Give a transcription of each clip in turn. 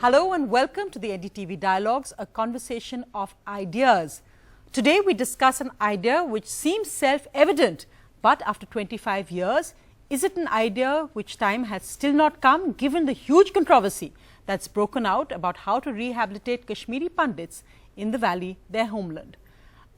Hello and welcome to the NDTV Dialogues, a conversation of ideas. Today we discuss an idea which seems self-evident, but after 25 years, is it an idea which time has still not come given the huge controversy that's broken out about how to rehabilitate Kashmiri Pandits in the valley, their homeland?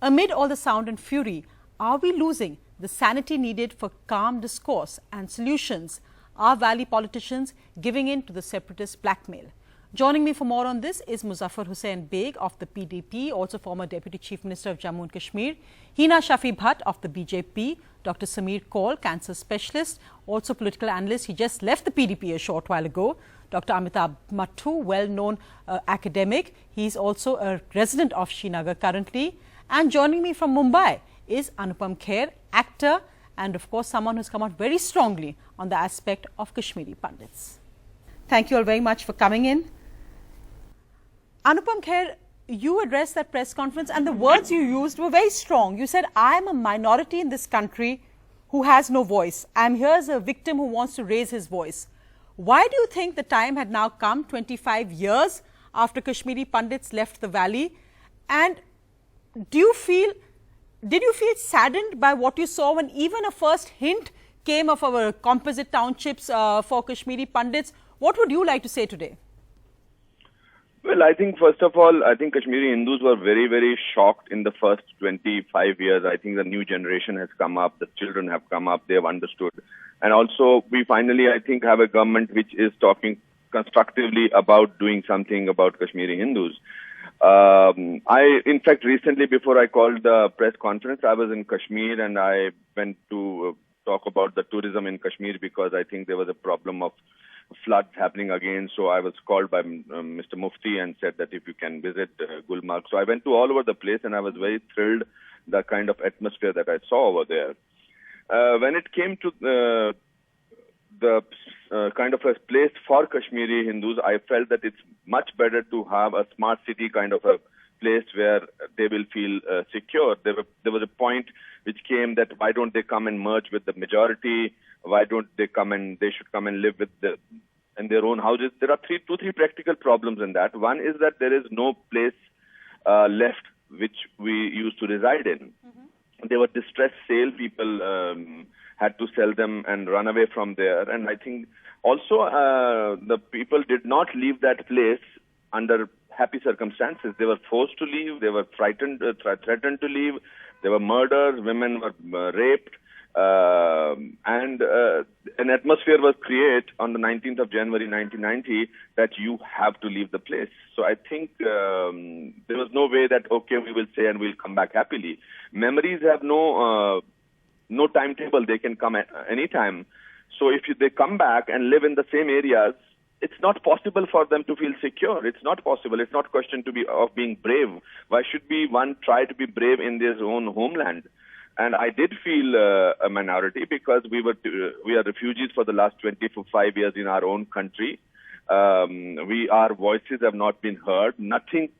Amid all the sound and fury, are we losing the sanity needed for calm discourse and solutions? Are valley politicians giving in to the separatist blackmail? Joining me for more on this is Muzaffar Baig of the PDP, also former Deputy Chief Minister of Jammu and Kashmir, Heena Shafi Bhat of the BJP, Dr. Sameer Kaul, cancer specialist, also political analyst. He just left the PDP a short while ago. Dr. Amitabh Mattoo, well-known academic. He's also a resident of Srinagar currently. And joining me from Mumbai is Anupam Kher, actor, and of course someone who's come out very strongly on the aspect of Kashmiri Pandits. Thank you all very much for coming in. Anupam Kher, you addressed that press conference and the words you used were very strong. You said, I am a minority in this country who has no voice. I am here as a victim who wants to raise his voice. Why do you think the time had now come 25 years after Kashmiri Pandits left the valley? And did you feel saddened by what you saw when even a first hint came of our composite townships for Kashmiri Pandits? What would you like to say today? Well, I think first of all, I think Kashmiri Hindus were very, very shocked in the first 25 years. I think the new generation has come up, the children have come up, they have understood. And also, we finally, I think, have a government which is talking constructively about doing something about Kashmiri Hindus. In fact, recently before I called the press conference, I was in Kashmir and I went to talk about the tourism in Kashmir because I think there was a problem of floods happening again. So I was called by Mr. Mufti and said that if you can visit Gulmarg. So I went to all over the place and I was very thrilled the kind of atmosphere that I saw over there. When it came to the kind of a place for Kashmiri Hindus, I felt that it's much better to have a smart city kind of a place where they will feel secure. There was a point which came that why don't they come and merge with the majority? Why don't they come and they should come and live with in their own houses? There are two, three practical problems in that. One is that there is no place left which we used to reside in. Mm-hmm. They were distressed sale. People had to sell them and run away from there. And I think also the people did not leave that place under happy circumstances. They were forced to leave. They were frightened, threatened to leave. There were murders. Women were raped. And an atmosphere was created on the 19th of January 1990 that you have to leave the place. So I think there was no way that, okay, we will say and we'll come back happily. Memories have no timetable. They can come at any time. So if they come back and live in the same areas, it's not possible for them to feel secure. It's not possible. It's not a question of being brave. Why should one try to be brave in their own homeland? And I did feel a minority because we are refugees for the last 25 years in our own country. Our voices have not been heard. Nothing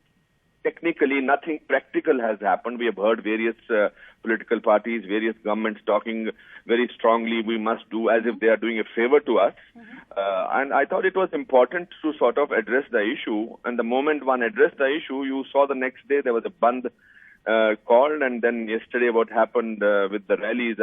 practical has happened. We have heard various political parties, various governments talking very strongly. We must do as if they are doing a favor to us. Mm-hmm. And I thought it was important to sort of address the issue. And the moment one addressed the issue, you saw the next day there was a Bandh called, and then yesterday what happened with the rallies.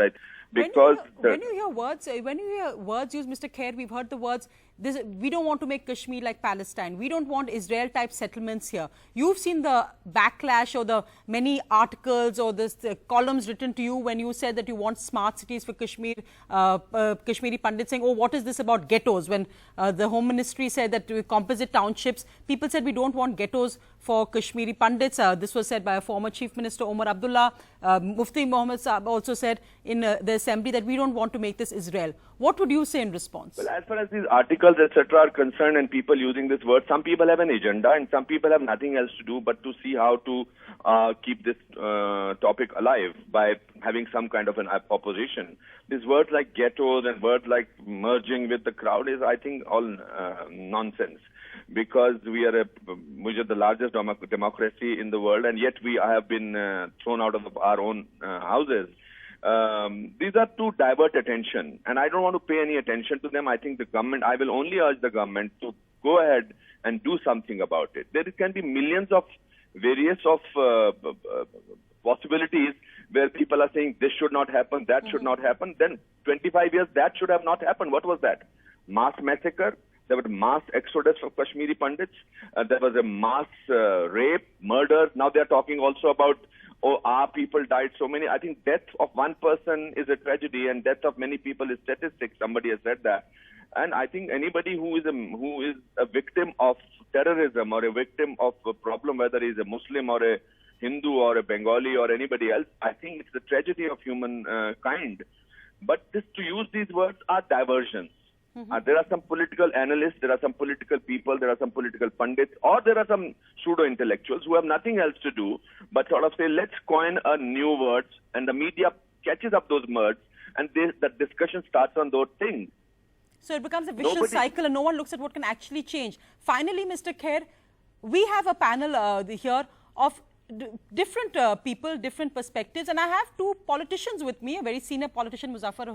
When you hear words used, Mr. Kher, we've heard the words, we don't want to make Kashmir like Palestine. We don't want Israel-type settlements here. You've seen the backlash or the many articles or the columns written to you when you said that you want smart cities for Kashmir, Kashmiri Pandits saying, oh, what is this about ghettos? When the Home Ministry said that composite townships, people said we don't want ghettos for Kashmiri Pandits. This was said by a former Chief Minister, Omar Abdullah. Mufti Mohammed Saab also said in the assembly that we don't want to make this Israel. What would you say in response? Well, as far as these articles, etc. are concerned and people using this word, some people have an agenda and some people have nothing else to do but to see how to keep this topic alive by having some kind of an opposition. These words like ghettos and words like merging with the crowd is, I think, all nonsense. Because we are the largest democracy in the world, and yet we have been thrown out of our own houses. These are to divert attention, and I don't want to pay any attention to them. I think the government, I will only urge the government to go ahead and do something about it. There can be millions of various possibilities where people are saying this should not happen, that should not happen. Then 25 years, that should have not happened. What was that? Mass massacre. There was mass exodus of Kashmiri Pandits. There was a mass rape, murder. Now they are talking also about, oh, our people died so many. I think death of one person is a tragedy and death of many people is statistic. Somebody has said that. And I think anybody who is a victim of terrorism or a victim of a problem, whether he is a Muslim or a Hindu or a Bengali or anybody else, I think it's the tragedy of human kind. But to use these words are diversions. There are some political analysts, there are some political people, there are some political pundits, or there are some pseudo-intellectuals who have nothing else to do but sort of say, let's coin a new words, and the media catches up those words, and the discussion starts on those things. So it becomes a vicious cycle and no one looks at what can actually change. Finally, Mr. Kher, we have a panel here of different people, different perspectives, and I have two politicians with me, a very senior politician, Muzaffar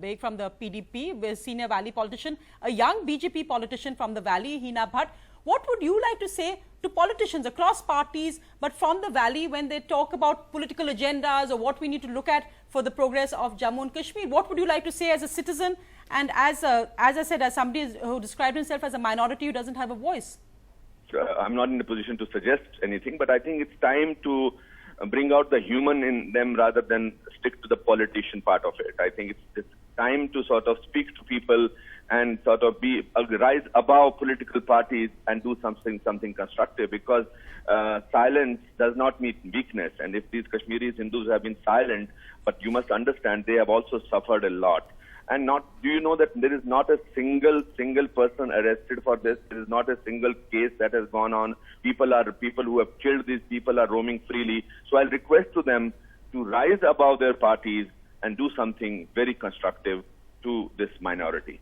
Baig from the PDP, a senior Valley politician, a young BJP politician from the Valley, Heena Bhat. What would you like to say to politicians across parties, but from the Valley, when they talk about political agendas or what we need to look at for the progress of Jammu and Kashmir? What would you like to say as a citizen and as I said, as somebody who described himself as a minority who doesn't have a voice? I'm not in a position to suggest anything, but I think it's time to bring out the human in them rather than stick to the politician part of it. I think it's time to sort of speak to people and sort of rise above political parties and do something constructive, because silence does not mean weakness. And if these Kashmiri Hindus have been silent, but you must understand they have also suffered a lot. And do you know that there is not a single person arrested for this? There is not a single case that has gone on. People who have killed these people are roaming freely. So I'll request to them to rise above their parties and do something very constructive to this minority.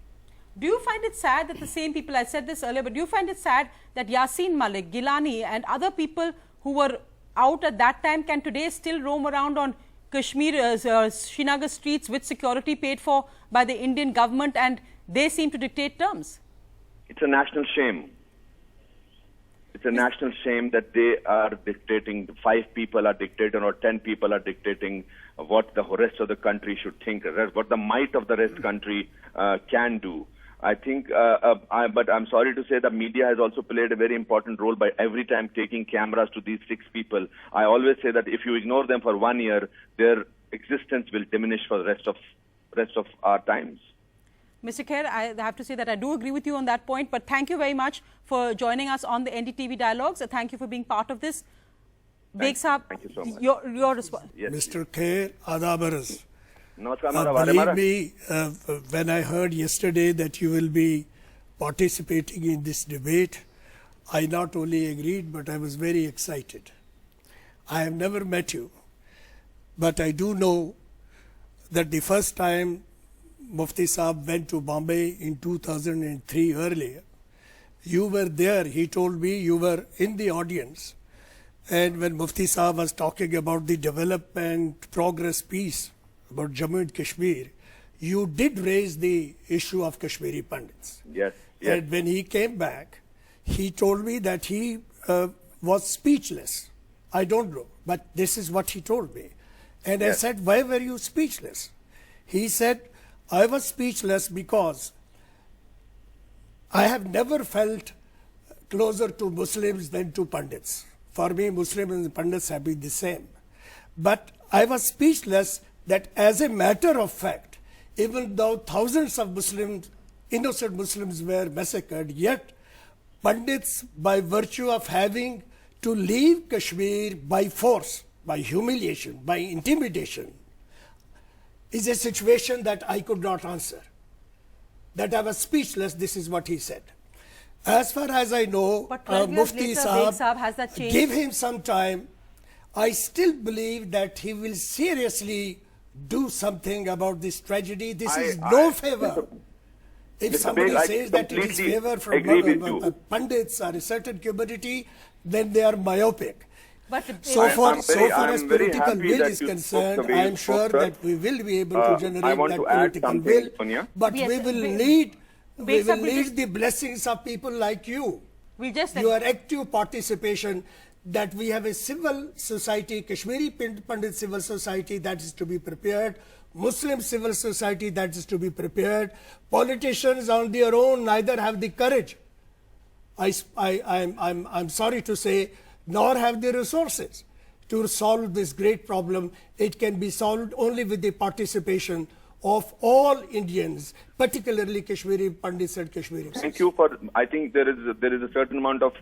Do you find it sad that the same people, I said this earlier, but do you find it sad that Yasin Malik, Gilani and other people who were out at that time can today still roam around on Kashmir, Srinagar streets with security paid for by the Indian government, and they seem to dictate terms? It's a national shame. It's a national shame that they are dictating, 5 people are dictating or 10 people are dictating what the rest of the country should think, what the might of the rest of the country can do. I think, but I'm sorry to say the media has also played a very important role by every time taking cameras to these 6 people. I always say that if you ignore them for 1 year, their existence will diminish for the rest of our times. Mr. Kher, I have to say that I do agree with you on that point, but thank you very much for joining us on the NDTV Dialogues. Thank you for being part of this. Baig Sahab, thank you so much. Your response. Yes, Mr. Kher, Adabaras. Believe me, when I heard yesterday that you will be participating in this debate, I not only agreed, but I was very excited. I have never met you, but I do know that the first time Mufti Saab went to Bombay in 2003 earlier, you were there. He told me you were in the audience. And when Mufti Saab was talking about the development progress piece, about Jammu and Kashmir, you did raise the issue of Kashmiri Pandits. Yes. And when he came back, he told me that he was speechless. I don't know, but this is what he told me. And I said, why were you speechless? He said, I was speechless because I have never felt closer to Muslims than to Pandits. For me, Muslims and Pandits have been the same. But I was speechless that as a matter of fact, even though thousands of Muslims, innocent Muslims were massacred, yet Pandits, by virtue of having to leave Kashmir by force, by humiliation, by intimidation, is a situation that I could not answer. That I was speechless, this is what he said. As far as I know, Mufti Saab, give him some time. I still believe that he will seriously do something about this tragedy. This is no favor. If somebody says that it is favor from Pandits or a certain community, then they are myopic. But so far as political will is concerned, I am sure that we will be able to generate that political will. But we will need the blessings of people like you. your active participation, that we have a civil society, Kashmiri Pandit civil society that is to be prepared, Muslim civil society that is to be prepared. Politicians on their own neither have the courage, I'm sorry to say, nor have the resources to solve this great problem. It can be solved only with the participation of all Indians, particularly Kashmiri Pandits and Kashmiri Muslims. Thank you for, I think there is a certain amount of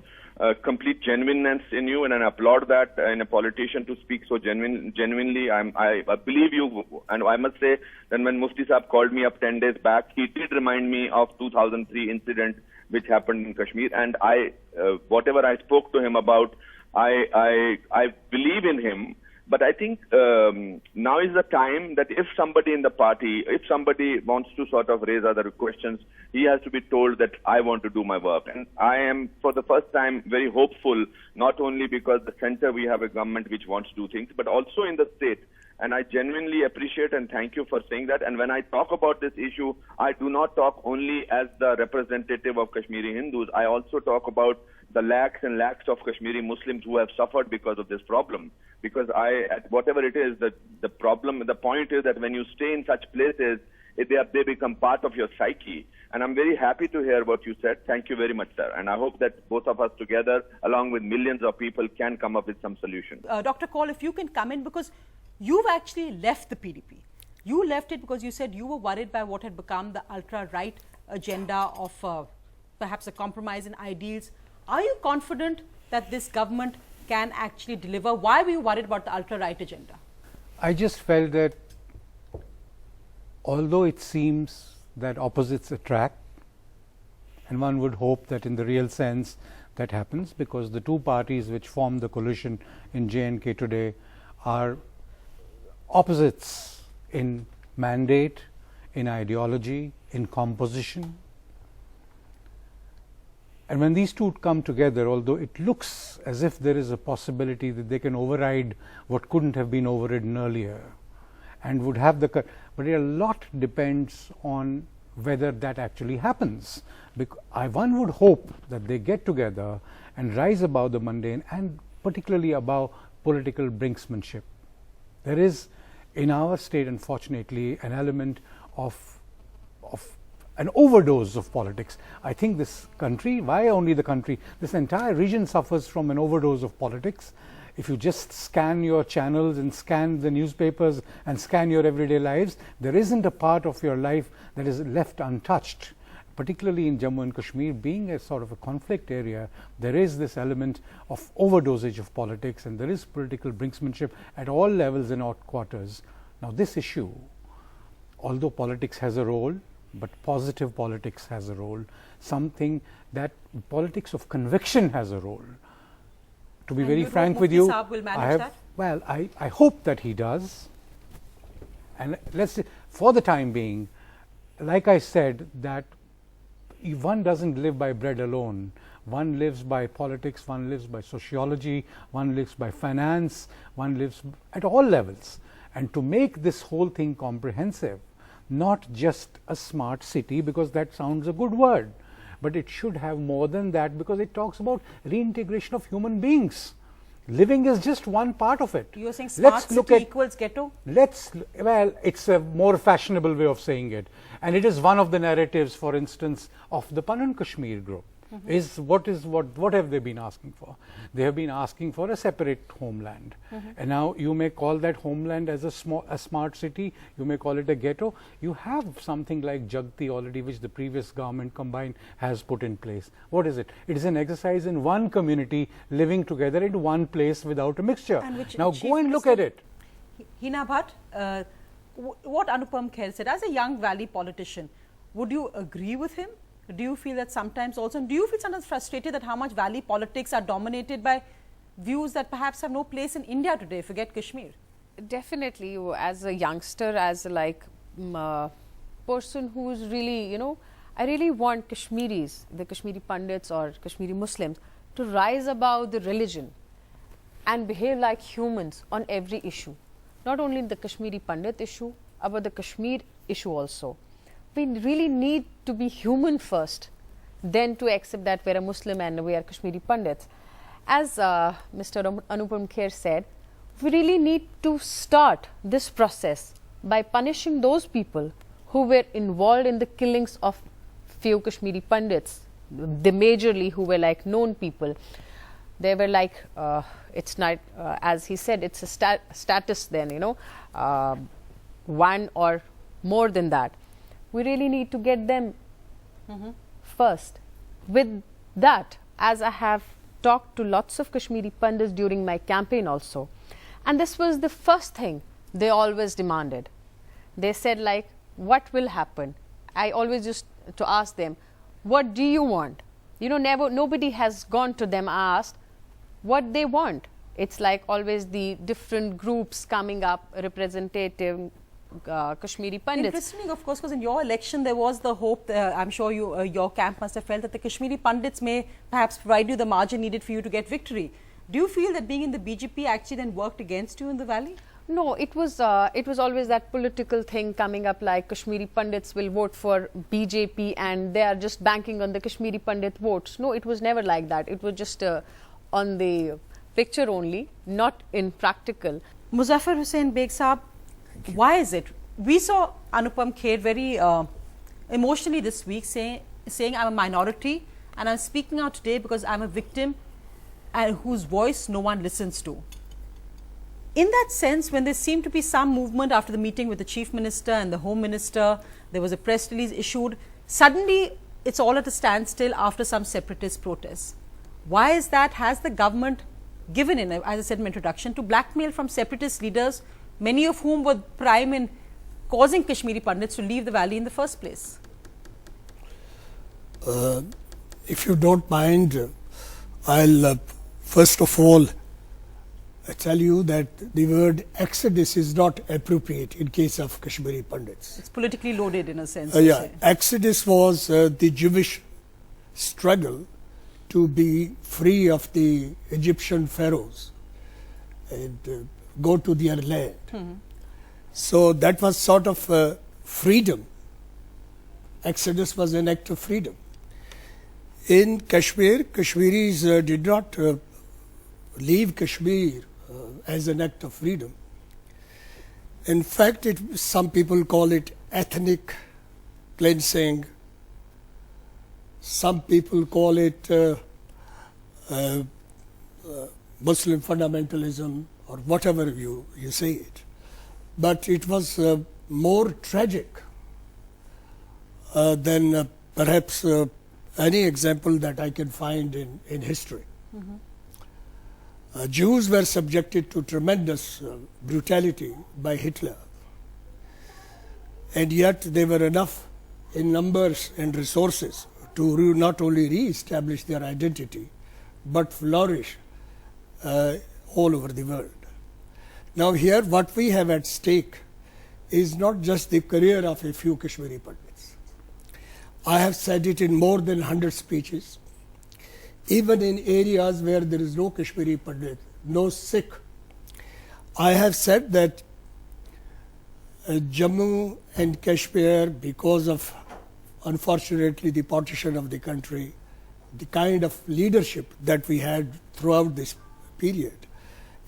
complete genuineness in you, and I applaud that in a politician to speak so genuinely. I believe you, and I must say that when Mufti Saab called me up 10 days back, he did remind me of 2003 incident which happened in Kashmir, and whatever I spoke to him about, I believe in him. But I think now is the time that if somebody in the party, if somebody wants to sort of raise other questions, he has to be told that I want to do my work. And I am, for the first time, very hopeful, not only because the center we have a government which wants to do things, but also in the state. And I genuinely appreciate and thank you for saying that. And when I talk about this issue, I do not talk only as the representative of Kashmiri Hindus. I also talk about the lakhs and lakhs of Kashmiri Muslims who have suffered because of this problem. Because whatever it is, the point is that when you stay in such places, they become part of your psyche. And I'm very happy to hear what you said. Thank you very much, sir. And I hope that both of us together, along with millions of people, can come up with some solutions. Dr. Kaul, if you can come in, because you've actually left the PDP. You left it because you said you were worried by what had become the ultra-right agenda of perhaps a compromise in ideals. Are you confident that this government can actually deliver? Why were you worried about the ultra-right agenda? I just felt that although it seems that opposites attract, and one would hope that in the real sense that happens, because the two parties which form the coalition in J&K today are opposites in mandate, in ideology, in composition. And when these two come together, although it looks as if there is a possibility that they can override what couldn't have been overridden earlier, and would have the, but a lot depends on whether that actually happens. One would hope that they get together and rise above the mundane, and particularly above political brinksmanship. There is in our state, unfortunately, an element of an overdose of politics. I think this country, why only the country, this entire region suffers from an overdose of politics. If you just scan your channels and scan the newspapers and scan your everyday lives, there isn't a part of your life that is left untouched. Particularly in Jammu and Kashmir, being a sort of a conflict area, there is this element of overdosage of politics, and there is political brinksmanship at all levels and all quarters. Now this issue, although politics has a role, but positive politics has a role, something that politics of conviction has a role. To be very frank with you, I hope that he does. And let's say, for the time being, like I said, that one doesn't live by bread alone. One lives by politics, one lives by sociology, one lives by finance, one lives at all levels. And to make this whole thing comprehensive, not just a smart city, because that sounds a good word, but it should have more than that, because it talks about reintegration of human beings. Living is just one part of it. You're saying smart city equals ghetto? Well, it's a more fashionable way of saying it. And it is one of the narratives, for instance, of the Panan Kashmir group. What have they been asking for? They have been asking for a separate homeland. And now you may call that homeland as a smart city, you may call it a ghetto. You have something like Jagti already, which the previous government combined has put in place. What is it? It is an exercise in one community living together in one place without a mixture. Now go and look at it. Heena Bhat, what Anupam Kher said, as a young Valley politician, would you agree with him? Do you feel that sometimes also, do you feel sometimes frustrated that how much Valley politics are dominated by views that perhaps have no place in India today, forget Kashmir? Definitely, as a youngster, as a person who is really, I really want Kashmiris, the Kashmiri Pandits or Kashmiri Muslims, to rise above the religion and behave like humans on every issue. Not only the Kashmiri Pandit issue, about the Kashmir issue also. We really need to be human first. than to accept that we're a Muslim and we are Kashmiri Pandits. As Mr. Anupam Kher said, we really need to start this process by punishing those people who were involved in the killings of few Kashmiri Pandits, the majorly who were like known people. They were like, it's not, as he said, it's a status then, you know, one or more than that. We really need to get them first. With that, as I have talked to lots of Kashmiri Pandits during my campaign also, and this was the first thing they always demanded. They said like, what will happen? I always used to ask them, what do you want? You know, nobody has gone to them asked what they want. It's like always the different groups coming up, representative Kashmiri Pandits. Interesting, of course, because in your election there was the hope, I'm sure your camp must have felt that the Kashmiri Pandits may perhaps provide you the margin needed for you to get victory. Do you feel that being in the BJP actually then worked against you in the valley? No, it was always that political thing coming up like Kashmiri Pandits will vote for BJP and they are just banking on the Kashmiri Pandit votes. No, it was never like that. It was just on the picture only, not in practical. Muzaffar Hussain Baig Saab, why is it? We saw Anupam Kher very emotionally this week saying I'm a minority and I'm speaking out today because I'm a victim and whose voice no one listens to. In that sense, when there seemed to be some movement after the meeting with the Chief Minister and the Home Minister, there was a press release issued, suddenly it's all at a standstill after some separatist protests. Why is that? Has the government given in, as I said in my introduction, to blackmail from separatist leaders, many of whom were prime in causing Kashmiri Pandits to leave the valley in the first place? If you don't mind, I'll first of all tell you that the word exodus is not appropriate in case of Kashmiri Pandits. It's politically loaded in a sense. Yeah, exodus was the Jewish struggle to be free of the Egyptian pharaohs and go to their land. So that was sort of freedom. Exodus was an act of freedom. In Kashmir, Kashmiris did not leave Kashmir as an act of freedom. In fact, some people call it ethnic cleansing. Some people call it Muslim fundamentalism or whatever you say it. But it was more tragic than perhaps any example that I can find in history. Jews were subjected to tremendous brutality by Hitler, and yet they were enough in numbers and resources to not only re-establish their identity, but flourish all over the world. Now here what we have at stake is not just the career of a few Kashmiri Pandits. I have said it in more than 100 speeches. Even in areas where there is no Kashmiri Pandit, no Sikh, I have said that Jammu and Kashmir, because of unfortunately the partition of the country, the kind of leadership that we had throughout this period,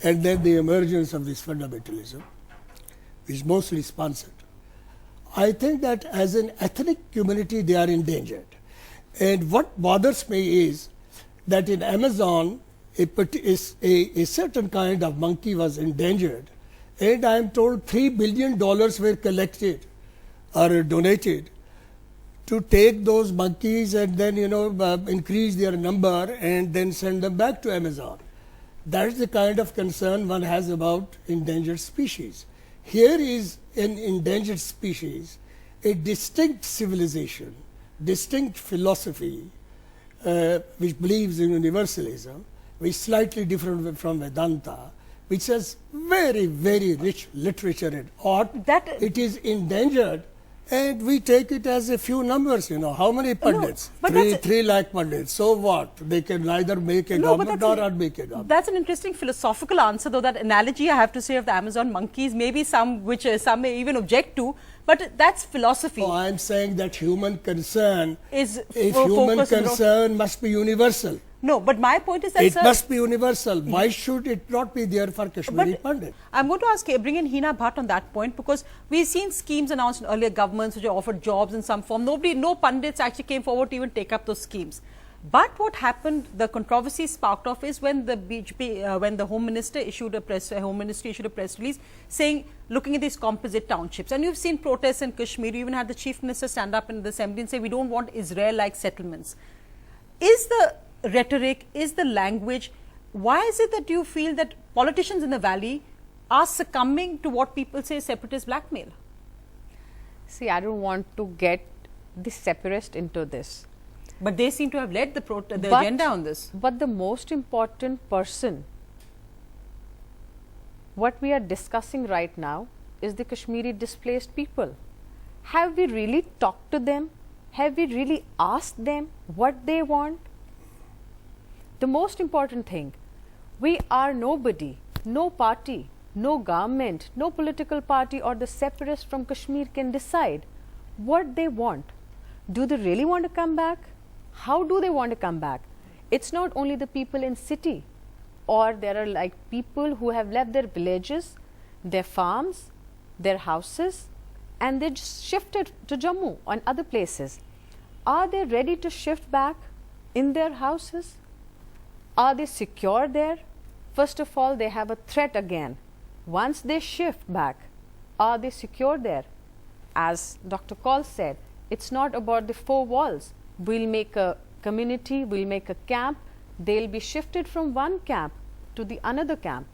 and then the emergence of this fundamentalism, which is mostly sponsored, I think that as an ethnic community they are endangered. And what bothers me is that in Amazon, a certain kind of monkey was endangered, and I am told $3 billion were collected or donated to take those monkeys and then increase their number and then send them back to Amazon. That is the kind of concern one has about endangered species. Here is an endangered species, a distinct civilization, distinct philosophy, which believes in universalism, which is slightly different from Vedanta, which has very, very rich literature and art. It is endangered, and we take it as a few numbers, how many Pandits? No, 3 lakh Pandits. So what? They can neither make a government nor not make a government. That's an interesting philosophical answer, though that analogy I have to say of the Amazon monkeys, maybe some which some may even object to, But that's philosophy. Oh, I'm saying that human concern focused on concern must be universal. No, but my point is that, it sir, must be universal. Why should it not be there for Kashmiri Pandits? I'm going to bring in Heena Bhat on that point, because we've seen schemes announced in earlier governments which have offered jobs in some form. No Pandits actually came forward to even take up those schemes. But what happened, the controversy sparked off, is when the BJP, when the Home Ministry issued a press release saying, looking at these composite townships, and you've seen protests in Kashmir. You even had the Chief Minister stand up in the assembly and say, we don't want Israel-like settlements. Is the rhetoric, is the language, why is it that you feel that politicians in the valley are succumbing to what people say is separatist blackmail? See, I don't want to get the separatist into this. But they seem to have led the agenda on this. But the most important person, what we are discussing right now, is the Kashmiri displaced people. Have we really talked to them? Have we really asked them what they want? The most important thing, we are nobody, no party, no government, no political party or the separatists from Kashmir can decide what they want. Do they really want to come back? How do they want to come back? It's not only the people in city, or there are like people who have left their villages, their farms, their houses, and they just shifted to Jammu and other places. Are they ready to shift back in their houses? Are they secure there? First of all, they have a threat again. Once they shift back, are they secure there? As Dr. Kaul said, it's not about the four walls. We'll make a community, we'll make a camp. They'll be shifted from one camp to the another camp.